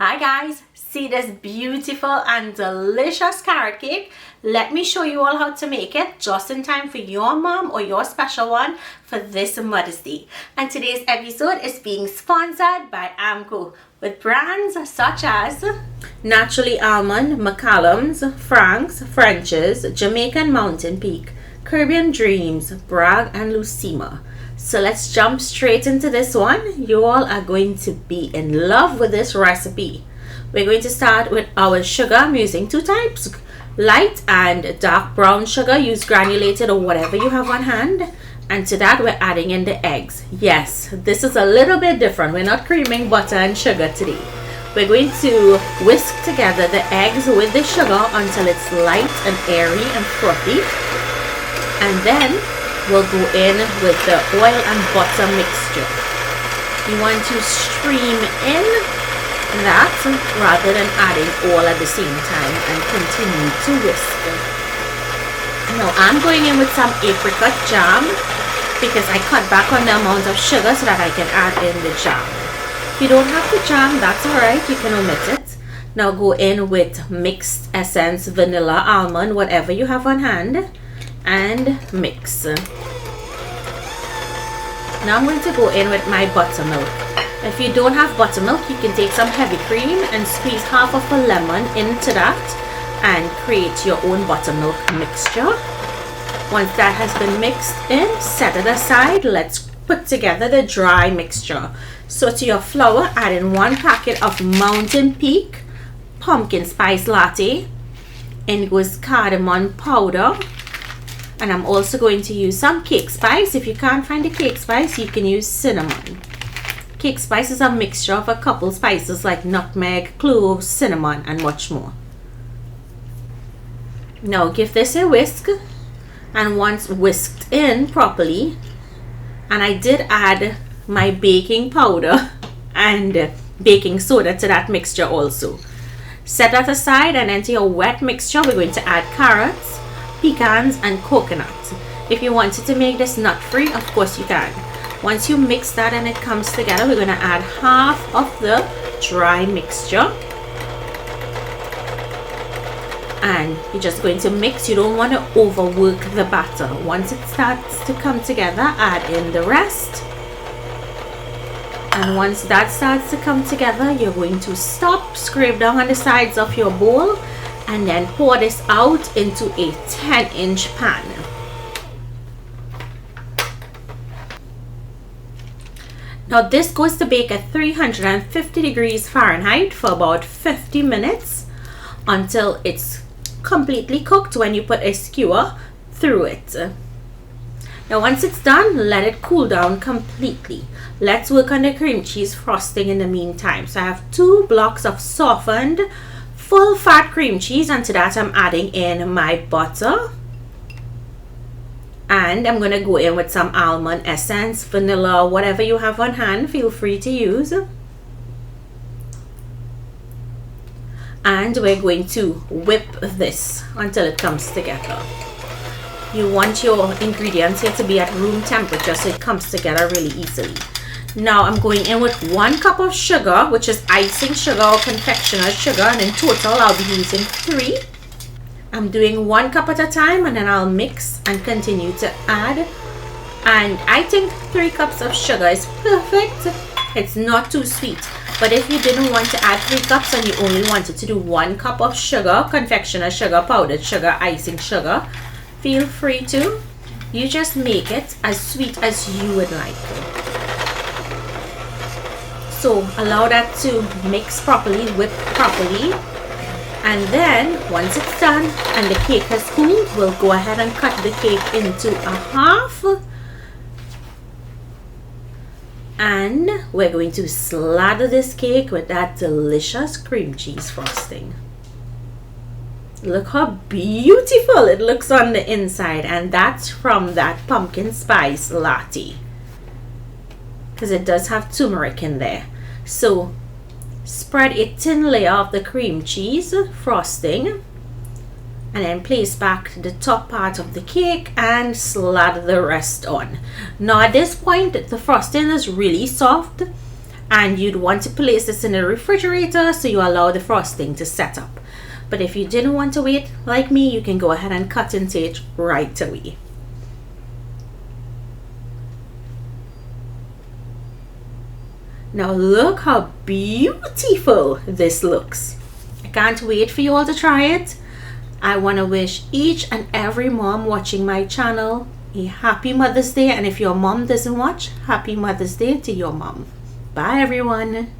Hi guys, see this beautiful and delicious carrot cake? Let me show you all how to make it just in time for your mom or your special one for this Mother's Day. And today's episode is being sponsored by AMCO with brands such as Naturally Almond, McCallum's, Frank's, French's, Jamaican Mountain Peak, Caribbean Dreams, Bragg and Lucima. So let's jump straight into this one. You all are going to be in love with this recipe. We're going to start with our sugar. I'm using two types, light and dark brown sugar. Use granulated or whatever you have on hand. And to that we're adding in the eggs. Yes, this is a little bit different. We're not creaming butter and sugar today. We're going to whisk together the eggs with the sugar until it's light and airy and frothy. And then we'll go in with the oil and butter mixture. You want to stream in that rather than adding all at the same time and continue to whisk. Now I'm going in with some apricot jam because I cut back on the amount of sugar so that I can add in the jam. If you don't have the jam, that's alright, you can omit it. Now go in with mixed essence, vanilla, almond, whatever you have on hand, and mix. Now I'm going to go in with my buttermilk. If you don't have buttermilk, you can take some heavy cream and squeeze half of a lemon into that and create your own buttermilk mixture. Once that has been mixed in, set it aside. Let's put together the dry mixture. So to your flour, add in 1 packet of Mountain Peak pumpkin spice latte. In goes cardamon powder. And I'm also going to use some cake spice. If you can't find the cake spice, you can use cinnamon. Cake spice is a mixture of a couple spices like nutmeg, cloves, cinnamon, and much more. Now give this a whisk. And once whisked in properly, and I did add my baking powder and baking soda to that mixture also. Set that aside, and into your wet mixture, we're going to add carrots, pecans and coconut. If you wanted to make this nut free, of course you can. Once you mix that and it comes together, we're going to add half of the dry mixture, and you're just going to mix. You don't want to overwork the batter. Once it starts to come together, add in the rest, and once that starts to come together, you're going to stop, scrape down on the sides of your bowl, and then pour this out into a 10-inch pan. Now this goes to bake at 350 degrees Fahrenheit for about 50 minutes until it's completely cooked when you put a skewer through it. Now once it's done, let it cool down completely. Let's work on the cream cheese frosting in the meantime. So I have 2 blocks of softened full fat cream cheese, and to that I'm adding in my butter, and I'm going to go in with some almond essence, vanilla, whatever you have on hand, feel free to use. And we're going to whip this until it comes together. You want your ingredients here to be at room temperature so it comes together really easily. Now I'm going in with 1 cup of sugar, which is icing sugar or confectioner's sugar, and in total I'll be using 3. I'm doing 1 cup at a time, and then I'll mix and continue to add. And I think 3 cups of sugar is perfect. It's not too sweet. But if you didn't want to add 3 cups and you only wanted to do 1 cup of sugar, confectioner's sugar, powdered sugar, icing sugar, feel free to. You just make it as sweet as you would like. So allow that to mix properly, whip properly, and then once it's done and the cake has cooled, we'll go ahead and cut the cake into a half, and we're going to slather this cake with that delicious cream cheese frosting. Look how beautiful it looks on the inside, and that's from that pumpkin spice latte, because it does have turmeric in there. So spread a thin layer of the cream cheese frosting, and then place back the top part of the cake and slather the rest on. Now at this point the frosting is really soft, and you'd want to place this in the refrigerator so you allow the frosting to set up. But if you didn't want to wait like me, you can go ahead and cut into it right away. Now look how beautiful this looks. I can't wait for you all to try it. I want to wish each and every mom watching my channel a happy Mother's Day, and if your mom doesn't watch, happy Mother's Day to your mom. Bye everyone.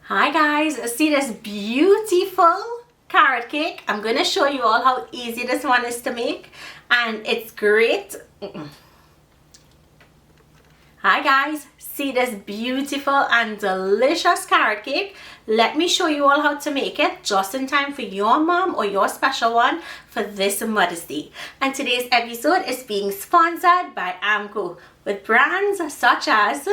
Hi guys, see this beautiful carrot cake? I'm going to show you all how easy this one is to make, and it's great. Hi guys, see this beautiful and delicious carrot cake? Let me show you all how to make it just in time for your mom or your special one for this Mother's Day. And today's episode is being sponsored by AMCO with brands such as